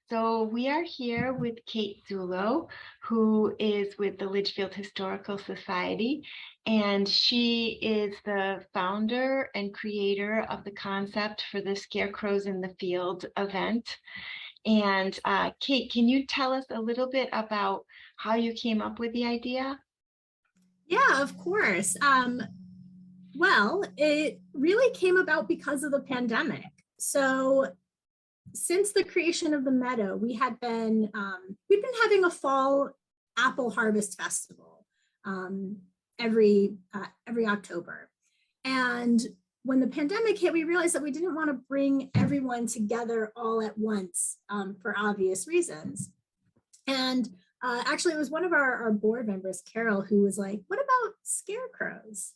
So we are here with Kate Zullo, who is with the Litchfield Historical Society, and she is the founder and creator of the concept for the Scarecrows in the Field event. And Kate, can you tell us a little bit about how you came up with the idea? Yeah, of course. Well, it really came about because of the pandemic. So since the creation of the Meadow, we've been having a fall apple harvest festival um, every October. And when the pandemic hit, we realized that we didn't want to bring everyone together all at once for obvious reasons. And actually, it was one of our board members, Carol, who was like, what about scarecrows?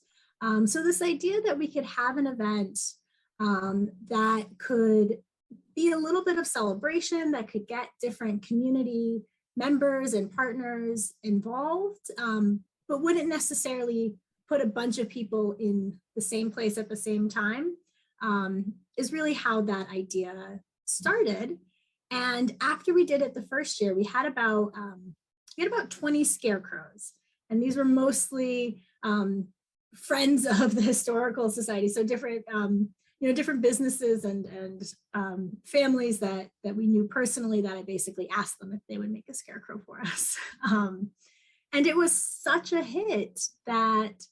So this idea that we could have an event that could be a little bit of celebration, that could get different community members and partners involved, but wouldn't necessarily put a bunch of people in the same place at the same time, is really how that idea started. And after we did it the first year, we had about 20 scarecrows, and these were mostly friends of the historical society, so different different businesses and families that we knew personally, that I basically asked them if they would make a scarecrow for us. And it was such a hit that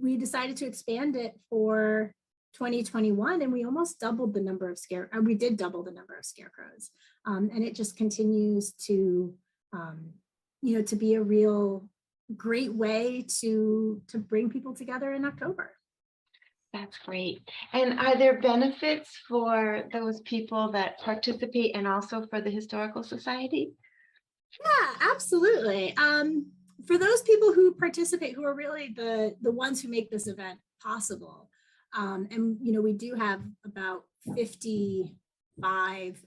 we decided to expand it for 2021, and we almost doubled the number of we did double the number of scarecrows, and it just continues to to be a real great way to bring people together in October. That's great. And are there benefits for those people that participate and also for the Historical Society? Yeah, absolutely. For those people who participate, who are really the ones who make this event possible, and we do have about 55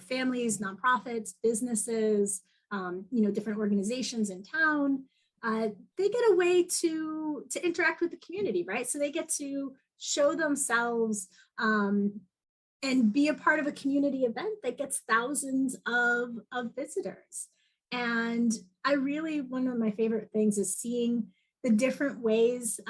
families, nonprofits, businesses, different organizations in town. They get a way to interact with the community, right? So they get to show themselves and be a part of a community event that gets thousands of visitors. And one of my favorite things is seeing the different ways,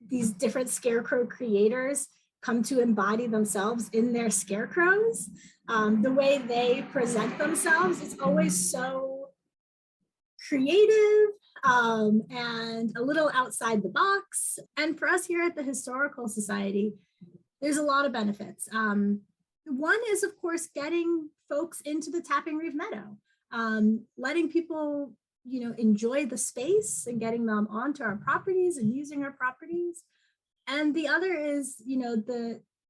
these different scarecrow creators come to embody themselves in their scarecrows. The way they present themselves is always so creative and a little outside the box. And for us here at the Historical Society, there's a lot of benefits. One is, of course, getting folks into the Tapping Reeve Meadow, letting people enjoy the space and getting them onto our properties and using our properties. And the other is,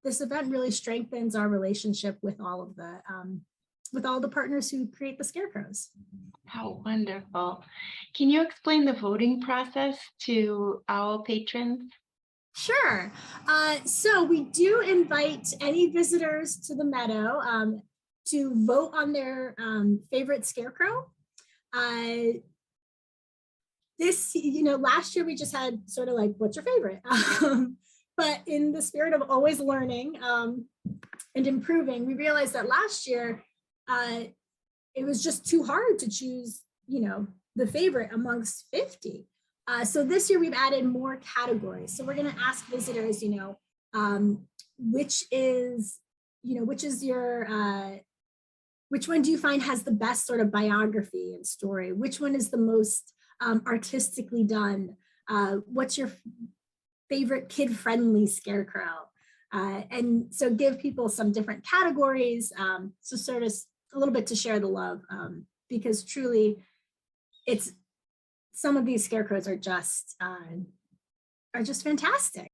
this event really strengthens our relationship with all of the partners who create the scarecrows. How wonderful. Can you explain the voting process to our patrons? Sure. So we do invite any visitors to the Meadow to vote on their favorite scarecrow. Last year we just had sort of like, what's your favorite? But in the spirit of always learning and improving, we realized that last year it was just too hard to choose, the favorite amongst 50. So this year we've added more categories. So we're going to ask visitors, which one do you find has the best sort of biography and story? Which one is the most artistically done? What's your favorite kid-friendly scarecrow? And so give people some different categories, so sort of a little bit to share the love, because truly some of these scarecrows are just fantastic.